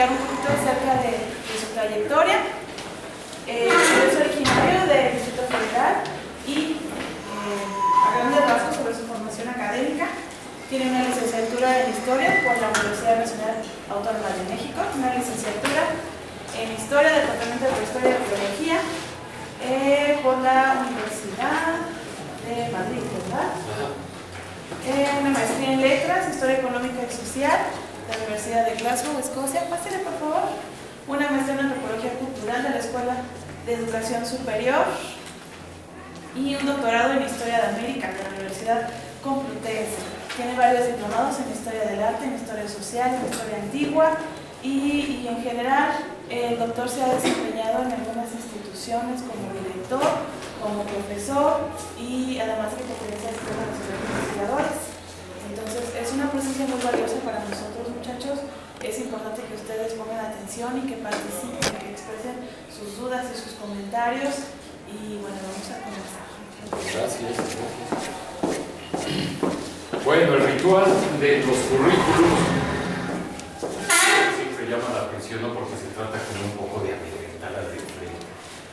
platicar un poquito acerca de su trayectoria. Es originario del Distrito Federal y a grandes rasgos sobre su formación académica. Tiene una licenciatura en Historia por la Universidad Nacional Autónoma de México, una licenciatura en Historia, Departamento de Historia y Arqueología, por la Universidad de Madrid, ¿verdad? Una maestría en Letras, Historia Económica y Social, de la Universidad de Glasgow, Escocia. Pásale, por favor. Una maestría en Antropología Cultural de la Escuela de Educación Superior y un doctorado en Historia de América de la Universidad Complutense. Tiene varios diplomados en Historia del Arte, en Historia Social, en Historia Antigua y en general el doctor se ha desempeñado en algunas instituciones como director, como profesor y además que pertenece al sistema nacional de investigadores. Entonces es una presencia muy valiosa para nosotros, muchachos. Es importante que ustedes pongan atención y que participen, que expresen sus dudas y sus comentarios. Y bueno, vamos a comenzar. Gracias. Bueno, el ritual de los currículos siempre llama la atención, ¿no? Porque se trata como un poco de amedrentar al de frente.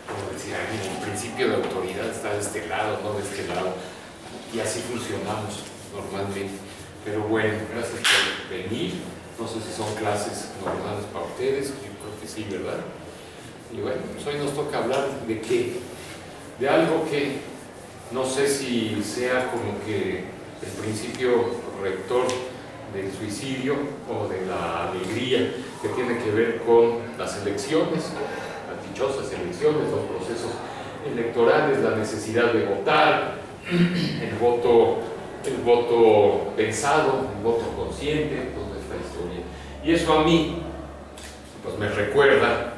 Como decir, el principio de autoridad está de este lado, no de este lado. Y así funcionamos normalmente. Pero bueno, gracias por venir. No sé si son clases normales para ustedes, yo creo que sí, ¿verdad? Y bueno, pues hoy nos toca hablar de qué, de algo que no sé si sea como que el principio rector del suicidio o de la alegría que tiene que ver con las elecciones, las dichosas elecciones, los procesos electorales, la necesidad de votar, el voto pensado, el voto consciente, toda esta historia. Y eso a mí pues me recuerda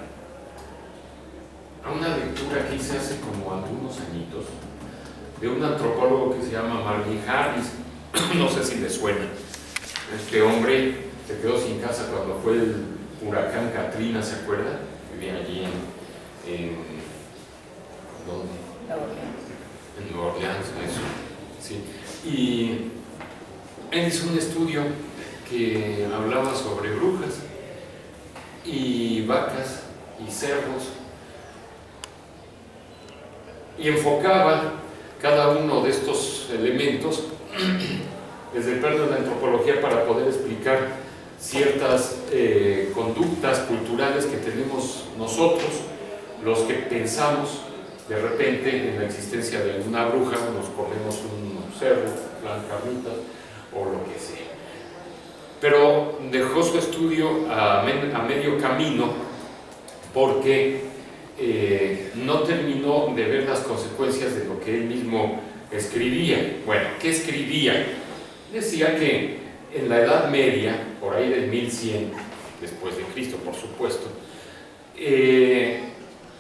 a una lectura que hice hace como algunos añitos de un antropólogo que se llama Marvin Harris. No sé si le suena. Este hombre se quedó sin casa cuando fue el huracán Katrina, ¿se acuerda? Vivía allí ¿dónde? En Nueva Orleans, eso. Sí. Y él hizo un estudio que hablaba sobre brujas y vacas y cerdos y enfocaba cada uno de estos elementos desde el plano de la antropología para poder explicar ciertas conductas culturales que tenemos nosotros, los que pensamos de repente en la existencia de alguna bruja, nos comemos un cerdo, plan carnitas o lo que sea. Pero dejó su estudio a medio camino porque no terminó de ver las consecuencias de lo que él mismo escribía. Bueno, ¿qué escribía? Decía que en la Edad Media, por ahí del 1100 después de Cristo, por supuesto,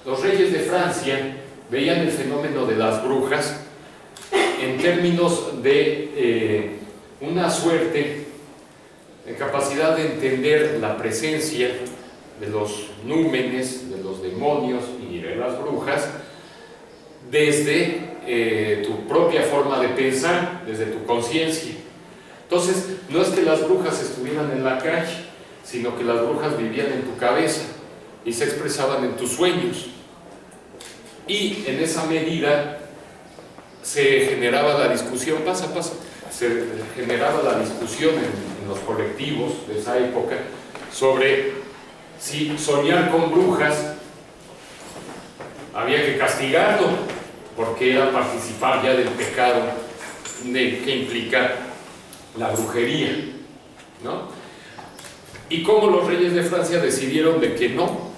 los reyes de Francia veían el fenómeno de las brujas en términos de una suerte de capacidad de entender la presencia de los númenes, de los demonios y de las brujas desde tu propia forma de pensar, desde tu conciencia. Entonces, no es que las brujas estuvieran en la calle, sino que las brujas vivían en tu cabeza y se expresaban en tus sueños. Y en esa medida se generaba la discusión, se generaba la discusión en los colectivos de esa época sobre si soñar con brujas había que castigarlo, porque era participar ya del pecado que implica la brujería, ¿no? Y como los reyes de Francia decidieron de que no,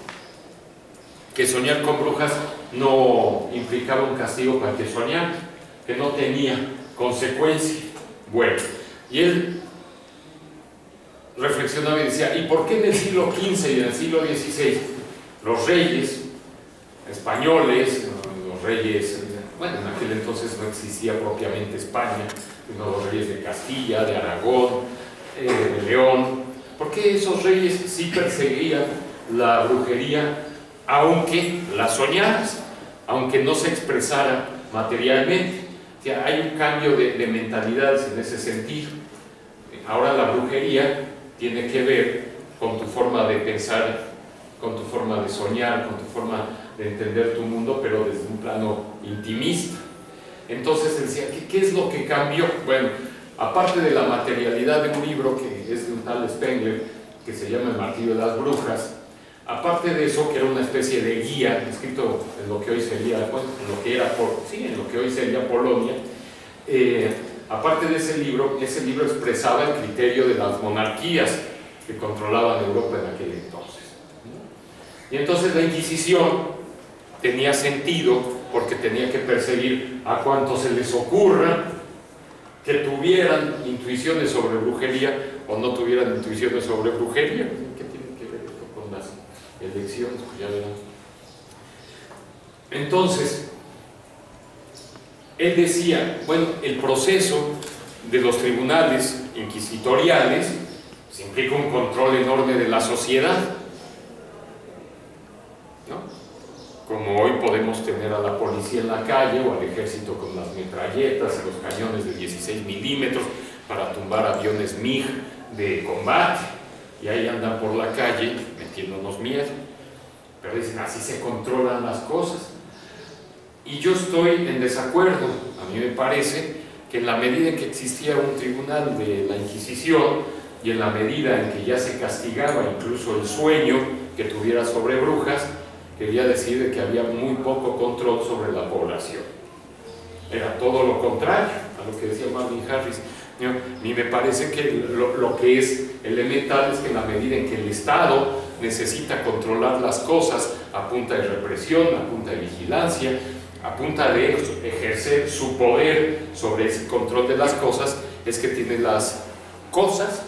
que soñar con brujas no implicaba un castigo para que soñar, que no tenía consecuencia. Bueno, y él reflexionaba y decía, ¿y por qué en el siglo XV y en el siglo XVI los reyes españoles, los reyes, bueno, en aquel entonces no existía propiamente España, sino los reyes de Castilla, de Aragón, de León, ¿por qué esos reyes sí perseguían la brujería aunque la soñaras, aunque no se expresara materialmente? O sea, hay un cambio de mentalidades en ese sentido. Ahora la brujería tiene que ver con tu forma de pensar, con tu forma de soñar, con tu forma de entender tu mundo, pero desde un plano intimista. Entonces decía, ¿qué es lo que cambió? Bueno, aparte de la materialidad de un libro que es de un tal Spengler, que se llama El martillo de las brujas, aparte de eso, que era una especie de guía, escrito en lo que hoy sería, bueno, en lo que hoy sería Polonia, aparte de ese libro expresaba el criterio de las monarquías que controlaban Europa en aquel entonces. Y entonces la Inquisición tenía sentido porque tenía que perseguir a cuantos se les ocurra que tuvieran intuiciones sobre brujería o no tuvieran intuiciones sobre brujería. ¿Qué tiene que ver esto con las elecciones? Pues ya verán. Entonces, él decía, bueno, el proceso de los tribunales inquisitoriales pues, implica un control enorme de la sociedad, ¿no? Como hoy podemos tener a la policía en la calle o al ejército con las metralletas y los cañones de 16 milímetros para tumbar aviones MiG de combate, y ahí andan por la calle metiéndonos miedo, pero dicen así se controlan las cosas. Y yo estoy en desacuerdo. A mí me parece que en la medida en que existía un tribunal de la Inquisición y en la medida en que ya se castigaba incluso el sueño que tuviera sobre brujas, quería decir que había muy poco control sobre la población. Era todo lo contrario a lo que decía Marvin Harris. A mí me parece que lo que es elemental es que en la medida en que el Estado necesita controlar las cosas a punta de represión, a punta de vigilancia, a punta de ejercer su poder sobre ese control de las cosas, es que tiene las cosas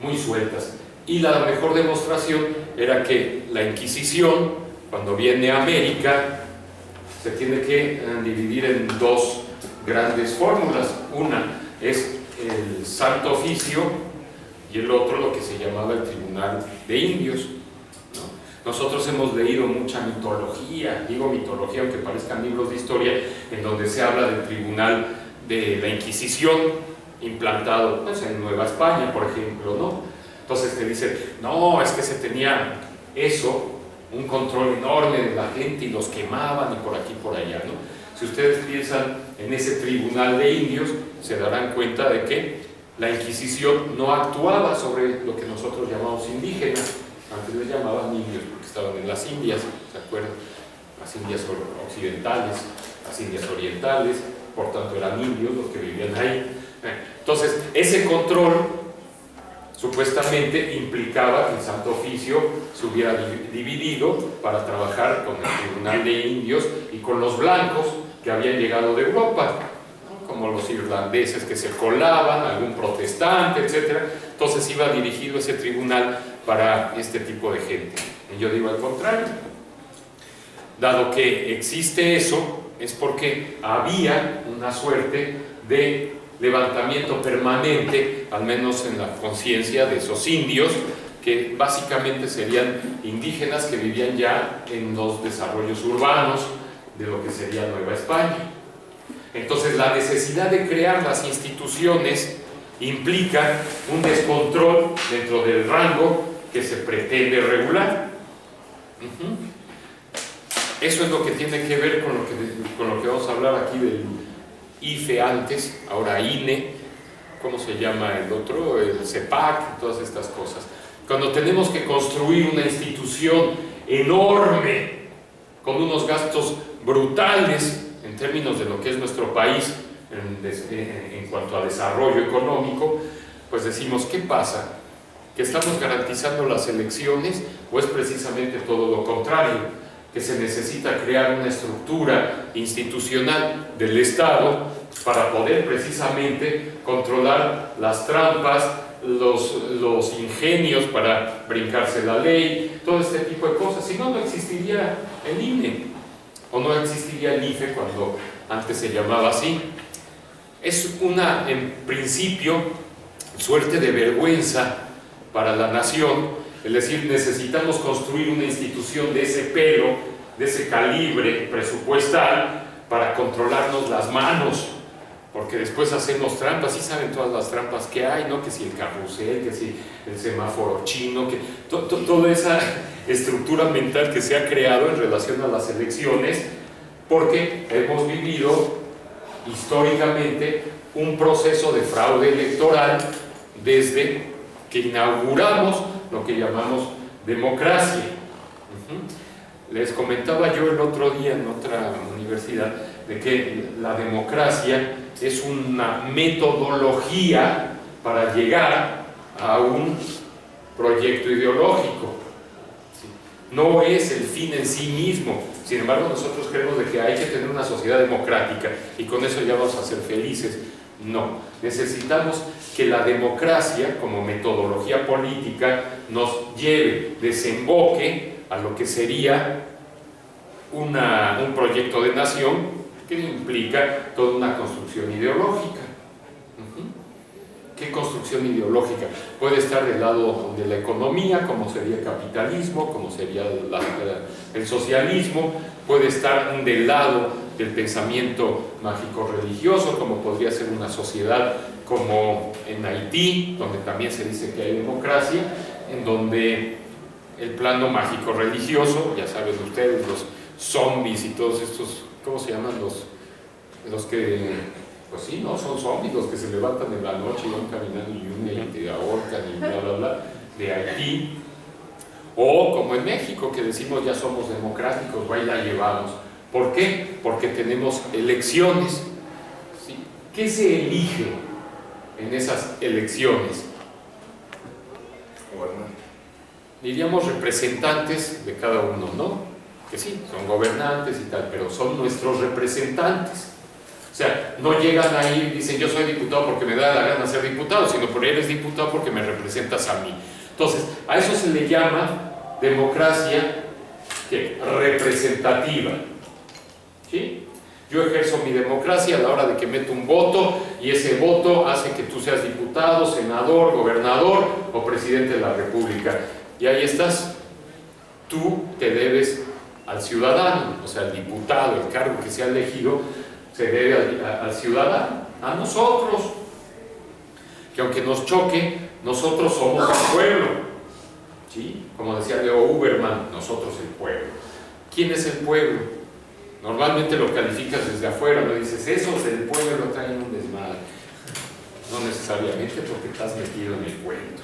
muy sueltas. Y la mejor demostración era que la Inquisición, cuando viene a América, se tiene que dividir en dos grandes fórmulas. Una es el Santo Oficio y el otro lo que se llamaba el Tribunal de Indios, ¿no? Nosotros hemos leído mucha mitología, digo mitología aunque parezcan libros de historia, en donde se habla del Tribunal de la Inquisición implantado pues, en Nueva España, por ejemplo, ¿no? Entonces te dicen, no, es que se tenía eso, un control enorme de la gente y los quemaban y por aquí y por allá, ¿no? Si ustedes piensan en ese tribunal de indios, se darán cuenta de que la Inquisición no actuaba sobre lo que nosotros llamamos indígenas. Antes les llamaban indios porque estaban en las Indias, ¿se acuerdan? Las Indias occidentales, las Indias orientales, por tanto eran indios los que vivían ahí. Entonces, ese control supuestamente implicaba que el Santo Oficio se hubiera dividido para trabajar con el Tribunal de Indios y con los blancos que habían llegado de Europa, ¿no? Como los irlandeses que se colaban, algún protestante, etc. Entonces iba dirigido ese tribunal para este tipo de gente. Y yo digo al contrario. Dado que existe eso, es porque había una suerte de levantamiento permanente, al menos en la conciencia de esos indios, que básicamente serían indígenas que vivían ya en los desarrollos urbanos de lo que sería Nueva España. Entonces la necesidad de crear las instituciones implica un descontrol dentro del rango que se pretende regular. Eso es lo que tiene que ver con lo que vamos a hablar aquí del IFE antes, ahora INE, ¿cómo se llama el otro? El CEPAC, todas estas cosas. Cuando tenemos que construir una institución enorme, con unos gastos brutales en términos de lo que es nuestro país en cuanto a desarrollo económico, pues decimos, ¿qué pasa? ¿Que estamos garantizando las elecciones o es precisamente todo lo contrario? Que se necesita crear una estructura institucional del Estado para poder precisamente controlar las trampas, los ingenios para brincarse la ley, todo este tipo de cosas. Si no, no existiría el INE o no existiría el IFE cuando antes se llamaba así. Es una, en principio, suerte de vergüenza para la nación. Es decir, necesitamos construir una institución de ese pelo, de ese calibre presupuestal para controlarnos las manos, porque después hacemos trampas, y saben todas las trampas que hay, ¿no? Que si el carrusel, que si el semáforo chino, que toda esa estructura mental que se ha creado en relación a las elecciones, porque hemos vivido históricamente un proceso de fraude electoral desde que inauguramos lo que llamamos democracia. Les comentaba yo el otro día en otra universidad de que la democracia es una metodología para llegar a un proyecto ideológico. No es el fin en sí mismo. Sin embargo, nosotros creemos de que hay que tener una sociedad democrática y con eso ya vamos a ser felices. No, necesitamos que la democracia como metodología política nos lleve, desemboque a lo que sería un proyecto de nación que implica toda una construcción ideológica. ¿Qué construcción ideológica? Puede estar del lado de la economía, como sería el capitalismo, como sería el socialismo, puede estar del lado del pensamiento mágico-religioso, como podría ser una sociedad como en Haití, donde también se dice que hay democracia, en donde el plano mágico-religioso, ya saben ustedes, los zombies y todos estos, ¿cómo se llaman? Los que, pues sí, no, son zombies los que se levantan en la noche y van caminando y te ahorcan y bla, bla, bla, de Haití. O como en México, que decimos ya somos democráticos, ahí la llevamos. ¿Por qué? Porque tenemos elecciones. ¿Sí? ¿Qué se elige en esas elecciones? Diríamos representantes de cada uno, ¿no? Que sí, son gobernantes y tal, pero son nuestros representantes. O sea, no llegan ahí y dicen yo soy diputado porque me da la gana ser diputado, sino porque eres diputado porque me representas a mí. Entonces, a eso se le llama democracia representativa. ¿Sí? Yo ejerzo mi democracia a la hora de que meto un voto y ese voto hace que tú seas diputado, senador, gobernador o presidente de la república. Y ahí estás. Tú te debes al ciudadano, o sea, al diputado, el cargo que se ha elegido, se debe al ciudadano, a nosotros. Que aunque nos choque, nosotros somos el pueblo. ¿Sí? Como decía Leo Uberman, nosotros el pueblo. ¿Quién es el pueblo? Normalmente lo calificas desde afuera, lo dices, esos del pueblo traen un desmadre. No necesariamente porque estás metido en el cuento.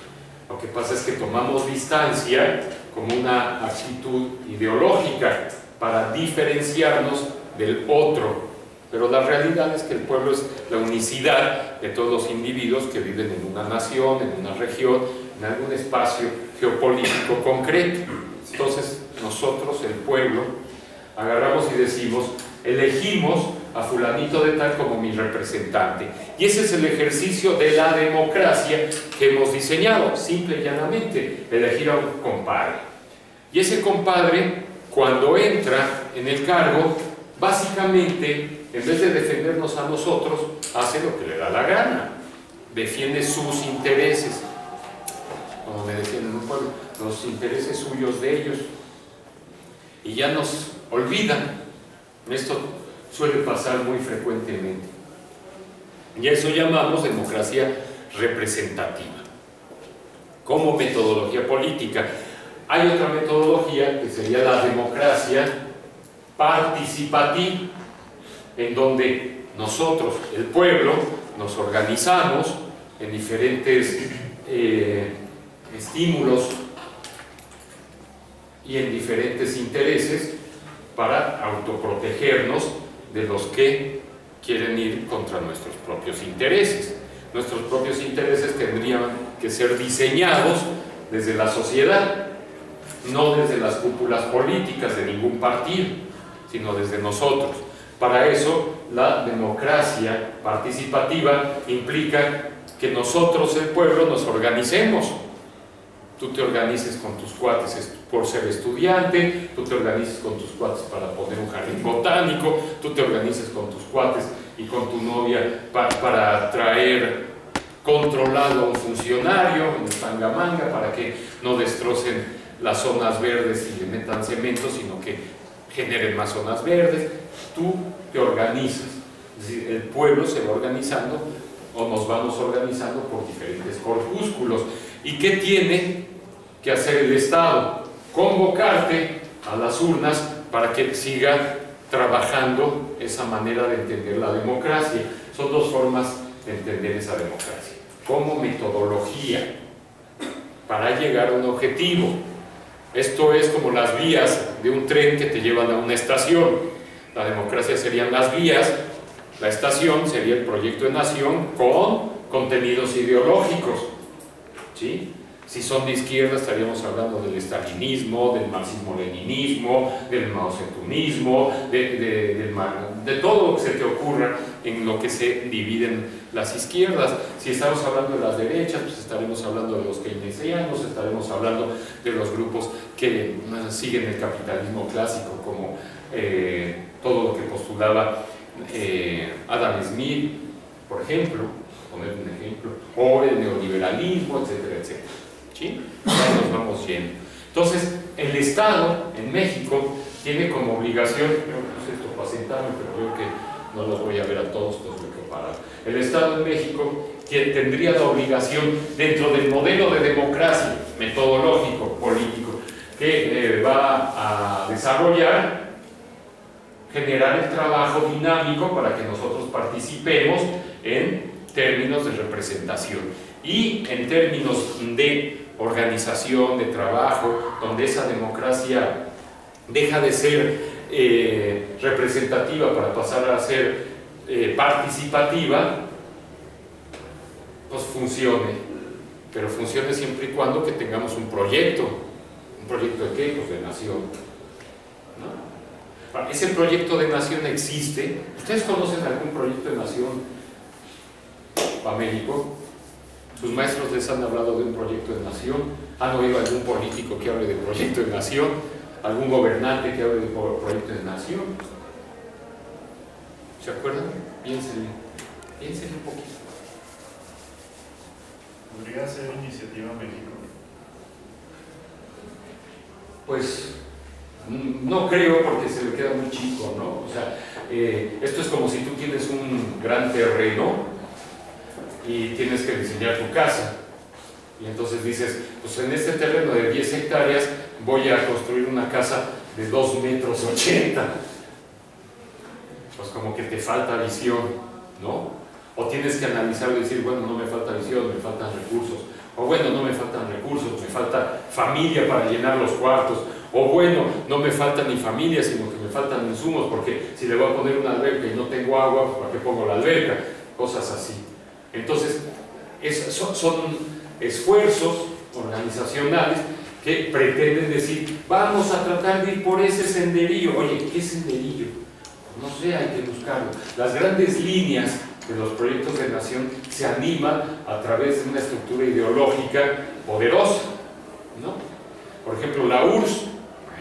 Lo que pasa es que tomamos distancia como una actitud ideológica para diferenciarnos del otro. Pero la realidad es que el pueblo es la unicidad de todos los individuos que viven en una nación, en una región, en algún espacio geopolítico concreto. Entonces, nosotros, el pueblo, agarramos y decimos, elegimos a fulanito de tal como mi representante. Y ese es el ejercicio de la democracia que hemos diseñado, simple y llanamente, elegir a un compadre. Y ese compadre, cuando entra en el cargo, básicamente, en vez de defendernos a nosotros, hace lo que le da la gana, defiende sus intereses, como me decían en un pueblo, los intereses suyos de ellos, y ya nos olvidan. Esto suele pasar muy frecuentemente. Y a eso llamamos democracia representativa, como metodología política. Hay otra metodología que sería la democracia participativa, en donde nosotros, el pueblo, nos organizamos en diferentes estímulos y en diferentes intereses para autoprotegernos de los que quieren ir contra nuestros propios intereses. Nuestros propios intereses tendrían que ser diseñados desde la sociedad, no desde las cúpulas políticas de ningún partido, sino desde nosotros. Para eso, la democracia participativa implica que nosotros, el pueblo, nos organicemos. Tú te organices con tus cuates por ser estudiante, tú te organices con tus cuates para poner un jardín botánico, tú te organices con tus cuates y con tu novia para traer controlado a un funcionario en Tangamanga para que no destrocen las zonas verdes y le metan cemento, sino que generen más zonas verdes. Tú te organizas. Es decir, el pueblo se va organizando o nos vamos organizando por diferentes corpúsculos. ¿Y qué tiene que hacer el Estado? Convocarte a las urnas para que siga trabajando esa manera de entender la democracia. Son dos formas de entender esa democracia. Como metodología para llegar a un objetivo. Esto es como las vías de un tren que te llevan a una estación. La democracia serían las vías, la estación sería el proyecto de nación con contenidos ideológicos, ¿sí? Si son de izquierda estaríamos hablando del estalinismo, del marxismo-leninismo, del maocetunismo, de todo lo que se te ocurra en lo que se dividen las izquierdas. Si estamos hablando de las derechas, pues estaremos hablando de los keynesianos, estaremos hablando de los grupos que siguen el capitalismo clásico, como todo lo que postulaba Adam Smith, por ejemplo, poner un ejemplo, o el neoliberalismo, etcétera, etcétera. ¿Sí? Ya nos vamos yendo. Entonces, el Estado en México tiene como obligación, yo no sé esto para sentarme, pero veo que no los voy a ver a todos, entonces me quedo parado. El Estado en México tendría la obligación, dentro del modelo de democracia metodológico, político, que va a desarrollar, generar el trabajo dinámico para que nosotros participemos en términos de representación y en términos de organización, de trabajo, donde esa democracia deja de ser representativa para pasar a ser participativa, pues funcione, pero funcione siempre y cuando que tengamos un proyecto. ¿Un proyecto de qué? Pues de nación, ¿no? Ese proyecto de nación existe. ¿Ustedes conocen algún proyecto de nación para México? ¿Sus maestros les han hablado de un proyecto de nación? ¿Han oído algún político que hable de proyecto de nación? ¿Algún gobernante que hable de proyecto de nación? ¿Se acuerdan? Piénsenle un poquito. ¿Podría ser Iniciativa México? Pues no creo, porque se le queda muy chico, ¿no? O sea, esto es como si tú tienes un gran terreno y tienes que diseñar tu casa, y entonces dices, pues en este terreno de 10 hectáreas voy a construir una casa de 2,80 metros, pues como que te falta visión, ¿no? O tienes que analizar y decir, bueno, no me falta visión, me faltan recursos, o bueno, no me faltan recursos, me falta familia para llenar los cuartos, o bueno, no me falta ni familia, sino que me faltan insumos, porque si le voy a poner una alberca y no tengo agua, pues ¿para qué pongo la alberca? Cosas así. Entonces, son esfuerzos organizacionales que pretenden decir, vamos a tratar de ir por ese senderillo. Oye, ¿qué senderillo? No sé, hay que buscarlo. Las grandes líneas de los proyectos de nación se animan a través de una estructura ideológica poderosa, ¿no? Por ejemplo, la URSS.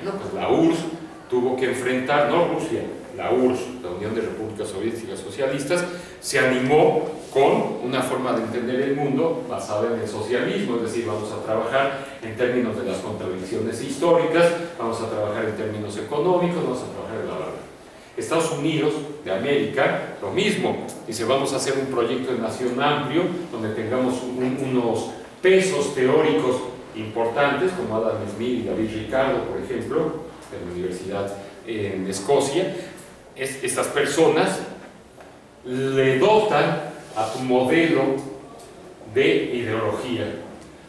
Bueno, pues la URSS tuvo que enfrentar, no Rusia, la URSS, la Unión de Repúblicas Soviéticas Socialistas, se animó con una forma de entender el mundo basada en el socialismo, es decir, vamos a trabajar en términos de las contradicciones históricas, vamos a trabajar en términos económicos, vamos a trabajar en la verdad. Estados Unidos de América, lo mismo, dice, vamos a hacer un proyecto de nación amplio, donde tengamos unos pesos teóricos importantes, como Adam Smith y David Ricardo, por ejemplo, de la Universidad en Escocia. Estas personas le dotan a tu modelo de ideología.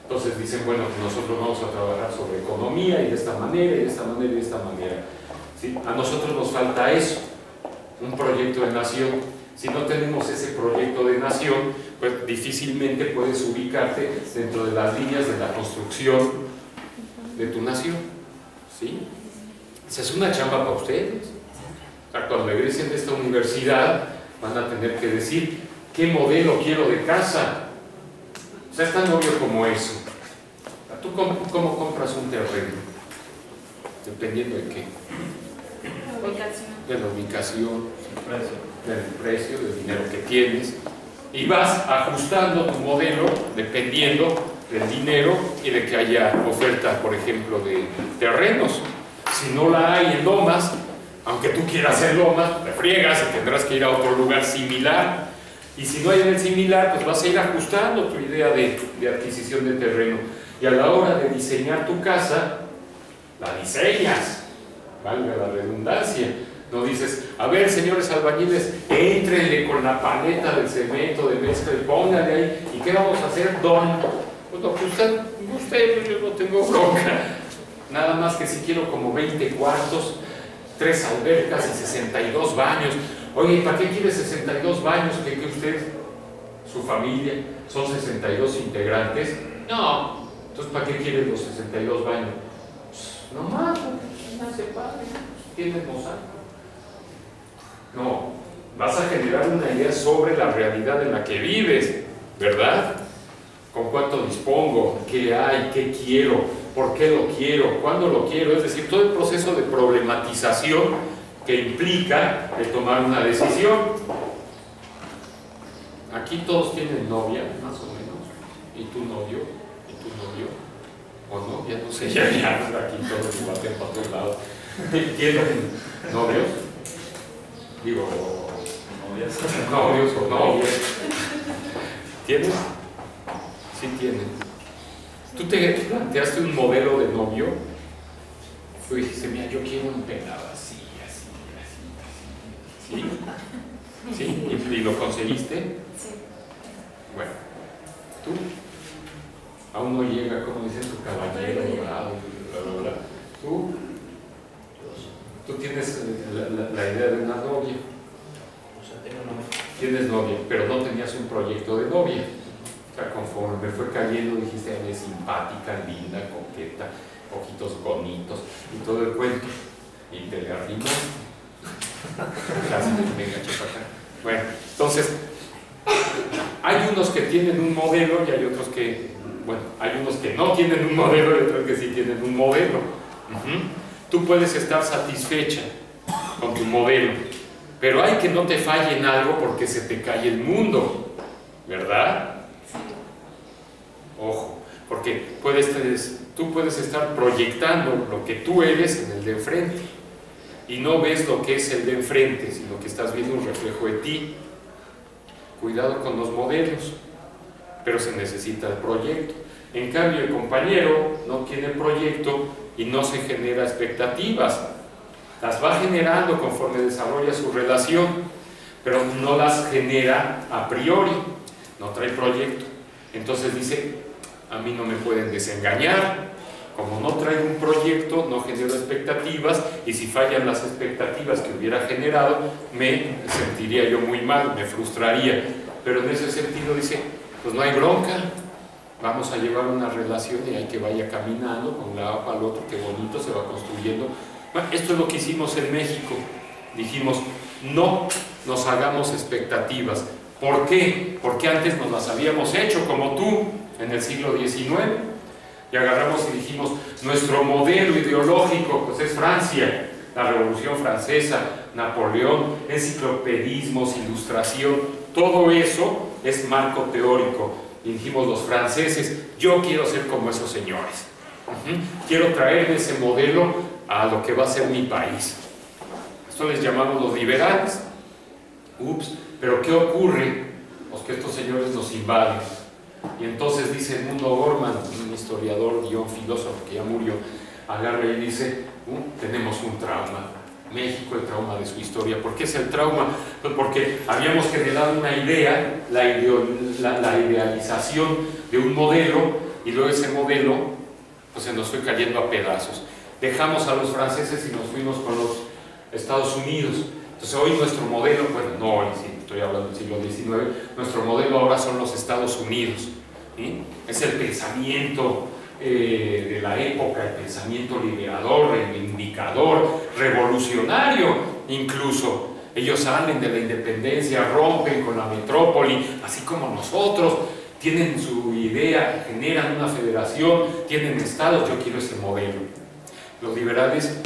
Entonces dicen, bueno, nosotros vamos a trabajar sobre economía y de esta manera, y de esta manera, y de esta manera. ¿Sí? A nosotros nos falta eso, un proyecto de nación. Si no tenemos ese proyecto de nación, pues difícilmente puedes ubicarte dentro de las líneas de la construcción de tu nación. ¿Sí? Esa es una chamba para ustedes. O sea, cuando regresen de esta universidad, van a tener que decir, ¿qué modelo quiero de casa? O sea, es tan obvio como eso. ¿Tú cómo compras un terreno? Dependiendo de qué. La ubicación. De la ubicación, del precio, del dinero que tienes, y vas ajustando tu modelo dependiendo del dinero y de que haya oferta, por ejemplo, de terrenos. Si no la hay en Lomas, Aunque tú quieras hacer lomas, te friegas y tendrás que ir a otro lugar similar. Y si no hay en el similar, pues vas a ir ajustando tu idea de adquisición de terreno. Y a la hora de diseñar tu casa, la diseñas, valga la redundancia. No dices, a ver, señores albañiles, éntrenle con la paleta del cemento, de mezcla, y póngale ahí. ¿Y qué vamos a hacer, don? Pues lo que usted, yo no tengo bronca. Nada más que si quiero como 20 cuartos, 3 albercas y 62 baños. Oye, ¿para qué quiere 62 baños? ¿Que usted, su familia, son 62 integrantes? No. Entonces, ¿para qué quiere los 62 baños? Pues, nomás, no hace padre, tiene mosaico. No, vas a generar una idea sobre la realidad en la que vives, ¿verdad? ¿Con cuánto dispongo? ¿Qué hay? ¿Qué quiero? ¿Por qué lo quiero? ¿Cuándo lo quiero? Es decir, todo el proceso de problematización que implica el tomar una decisión. Aquí todos tienen novia, más o menos, y tu novio, o no, ya no sé, ya aquí todos se baten para todos lados. ¿Tienen novios? Digo, novios o novias. ¿Tienes? Sí tienen. ¿Tú te planteaste un modelo de novio? Tú dijiste, mira, yo quiero un pelado así. ¿Sí? ¿Sí? ¿Y lo conseguiste? Sí. Bueno, ¿tú? Aún no llega, como dice tu caballero dorado, bla, bla, bla. ¿Tú tienes la idea de una novia? O sea, tengo novia. Tienes novia, pero no tenías un proyecto de novia. O sea, conforme me fue cayendo, dijiste, es simpática, linda, coqueta, ojitos bonitos y todo el cuento. Y te le arrimas. Venga, chepa acá. Bueno, entonces, hay unos que tienen un modelo y hay otros que, bueno, hay unos que no tienen un modelo y otros que sí tienen un modelo. Tú puedes estar satisfecha con tu modelo, pero hay que no te falle en algo porque se te cae el mundo, ¿verdad? Ojo, porque tú puedes estar proyectando lo que tú eres en el de enfrente y no ves lo que es el de enfrente, sino que estás viendo un reflejo de ti. Cuidado con los modelos, pero se necesita el proyecto. En cambio, el compañero no tiene proyecto y no se genera expectativas. Las va generando conforme desarrolla su relación, pero no las genera a priori, no trae proyecto. Entonces dice, a mí no me pueden desengañar. Como no traigo un proyecto, no genero expectativas, y si fallan las expectativas que hubiera generado, me sentiría yo muy mal, me frustraría. Pero en ese sentido dice, pues no hay bronca, vamos a llevar una relación y hay que vaya caminando con un lado para el otro, qué bonito se va construyendo. Bueno, esto es lo que hicimos en México. Dijimos, no nos hagamos expectativas. ¿Por qué? Porque antes nos las habíamos hecho, como tú, en el siglo XIX. Y agarramos y dijimos, nuestro modelo ideológico pues es Francia, la Revolución Francesa, Napoleón, enciclopedismos, ilustración, todo eso es marco teórico. Y dijimos los franceses, yo quiero ser como esos señores. Quiero traerme ese modelo a lo que va a ser mi país. Esto les llamamos los liberales. Pero ¿qué ocurre? Pues que estos señores nos invaden. Y entonces dice Edmundo Gorman, un historiador, filósofo que ya murió, agarra y dice, tenemos un trauma. México, el trauma de su historia. ¿Por qué es el trauma? Pues porque habíamos generado una idea, la idealización de un modelo, y luego ese modelo pues se nos fue cayendo a pedazos. Dejamos a los franceses y nos fuimos con los Estados Unidos. Entonces hoy nuestro modelo, bueno, no hoy, sí, estoy hablando del siglo XIX, nuestro modelo ahora son los Estados Unidos. ¿Sí? Es el pensamiento de la época, el pensamiento liberador, reivindicador, revolucionario incluso. Ellos salen de la independencia, rompen con la metrópoli, así como nosotros, tienen su idea, generan una federación, tienen estados. Yo quiero ese modelo. Los liberales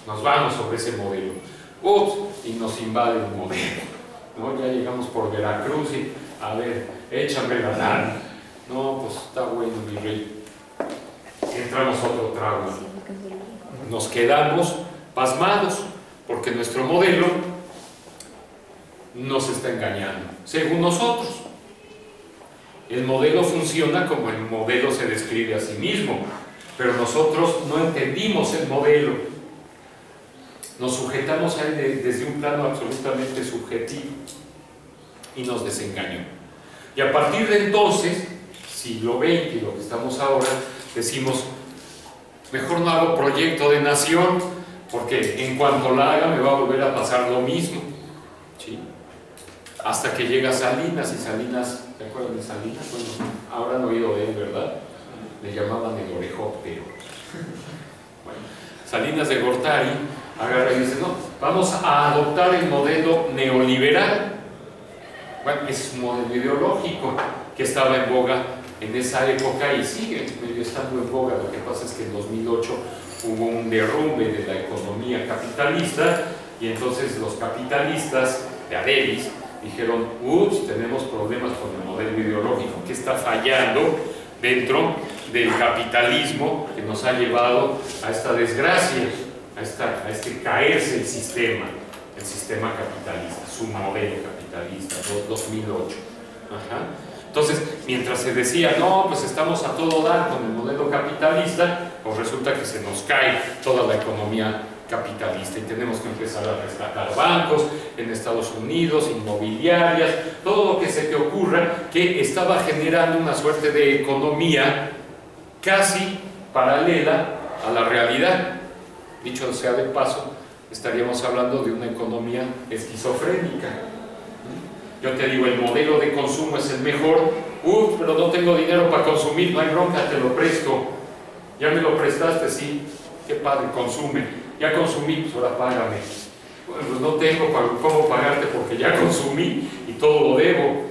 nos vamos sobre ese modelo. Y nos invade el modelo, ¿no? Ya llegamos por Veracruz y, a ver, échame la lana. No, pues está bueno, mi rey. Entramos a otro trauma. Nos quedamos pasmados, porque nuestro modelo nos está engañando, según nosotros. El modelo funciona como el modelo se describe a sí mismo, pero nosotros no entendimos el modelo. Nos sujetamos a él desde un plano absolutamente subjetivo y nos desengañó. Y a partir de entonces, siglo XX y lo que estamos ahora, decimos, mejor no hago proyecto de nación, porque en cuanto la haga me va a volver a pasar lo mismo. ¿Sí? Hasta que llega Salinas, y Salinas, ¿te acuerdan de Salinas? Bueno, ahora han oído de él, ¿verdad? Le llamaban el orejóptero. Bueno, Salinas de Gortari agarra y dice, no, vamos a adoptar el modelo neoliberal. Bueno, es un modelo ideológico que estaba en boga en esa época y sigue medio estando en boga. Lo que pasa es que en 2008 hubo un derrumbe de la economía capitalista y entonces los capitalistas de Adelis dijeron, ups, tenemos problemas con el modelo ideológico, que está fallando dentro del capitalismo que nos ha llevado a esta desgracia, a este caerse el sistema capitalista, su modelo capitalista, 2008. Ajá. Entonces, mientras se decía, no, pues estamos a todo dar con el modelo capitalista, pues resulta que se nos cae toda la economía capitalista y tenemos que empezar a rescatar bancos en Estados Unidos, inmobiliarias, todo lo que se te ocurra, que estaba generando una suerte de economía casi paralela a la realidad. Dicho sea de paso, estaríamos hablando de una economía esquizofrénica. Yo te digo, el modelo de consumo es el mejor, pero no tengo dinero para consumir, no hay bronca, te lo presto. Ya me lo prestaste, sí, qué padre, consume. Ya consumí, pues ahora págame. Bueno, pues no tengo cómo pagarte porque ya consumí y todo lo debo.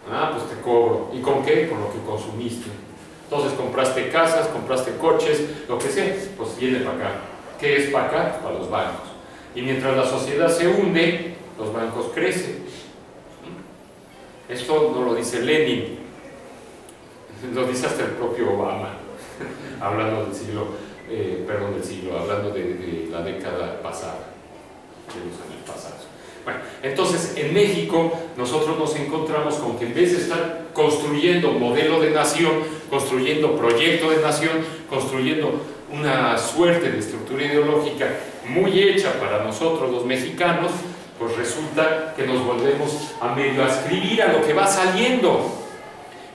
Pues te cobro. ¿Y con qué? Con lo que consumiste. Entonces compraste casas, compraste coches, lo que sea, pues viene para acá. ¿Qué es para acá? Para los bancos. Y mientras la sociedad se hunde, los bancos crecen. Esto no lo dice Lenin, lo dice hasta el propio Obama, hablando del siglo, hablando de la década pasada, de los años pasados. Bueno, entonces en México nosotros nos encontramos con que en vez de estar construyendo modelo de nación, construyendo proyecto de nación, construyendo una suerte de estructura ideológica muy hecha para nosotros los mexicanos, pues resulta que nos volvemos a medio ascribir a lo que va saliendo.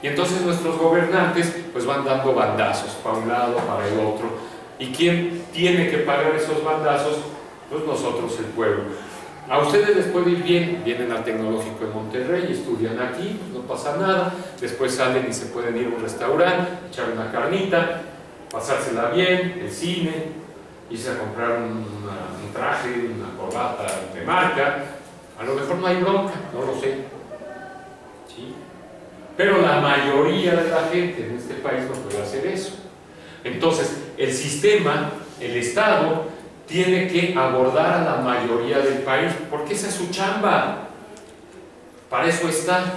Y entonces nuestros gobernantes pues van dando bandazos para un lado, para el otro. ¿Y quién tiene que pagar esos bandazos? Pues nosotros, el pueblo. A ustedes les puede ir bien, vienen al Tecnológico de Monterrey, estudian aquí, no pasa nada, después salen y se pueden ir a un restaurante, echar una carnita, pasársela bien, el cine, irse a comprar un traje, una corbata de marca. A lo mejor no hay bronca, no lo sé. ¿Sí? Pero la mayoría de la gente en este país no puede hacer eso. Entonces, el sistema, el Estado, tiene que abordar a la mayoría del país, porque esa es su chamba. Para eso está,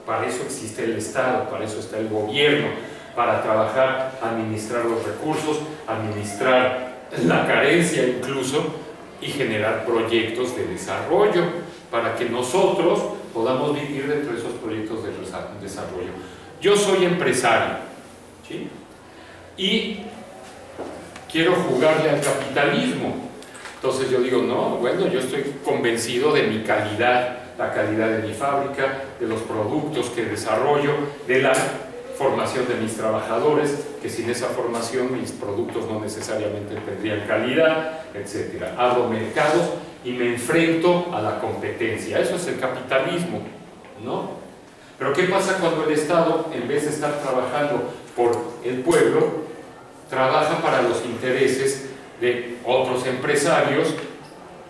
para eso existe el Estado, para eso está el gobierno, para trabajar, administrar los recursos, administrar la carencia incluso, y generar proyectos de desarrollo, para que nosotros podamos vivir dentro de esos proyectos de desarrollo. Yo soy empresario, ¿sí? Y quiero jugarle al capitalismo. Entonces yo digo, no, bueno, yo estoy convencido de mi calidad, la calidad de mi fábrica, de los productos que desarrollo, de la formación de mis trabajadores, que sin esa formación mis productos no necesariamente tendrían calidad, etc. Abro mercados y me enfrento a la competencia. Eso es el capitalismo, ¿no? Pero ¿qué pasa cuando el Estado, en vez de estar trabajando por el pueblo, trabaja para los intereses de otros empresarios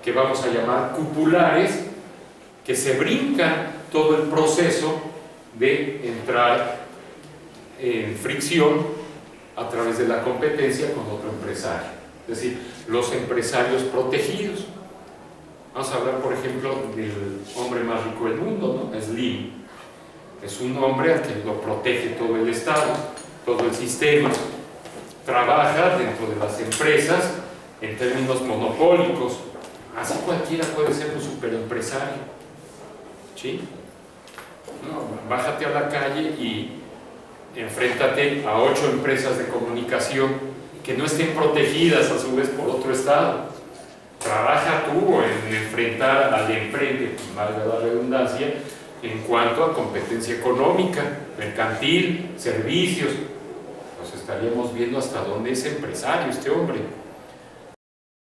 que vamos a llamar cupulares, que se brincan todo el proceso de entrar en fricción a través de la competencia con otro empresario? Es decir, los empresarios protegidos. Vamos a hablar, por ejemplo, del hombre más rico del mundo, ¿no? Slim. Es un hombre al que lo protege todo el Estado, todo el sistema. Trabaja dentro de las empresas en términos monopólicos. Así cualquiera puede ser un superempresario. ¿Sí? No, bájate a la calle y enfréntate a 8 empresas de comunicación que no estén protegidas a su vez por otro estado. Trabaja tú en enfrentar al emprende, valga la redundancia, en cuanto a competencia económica, mercantil, servicios. Pues estaríamos viendo hasta dónde es empresario este hombre.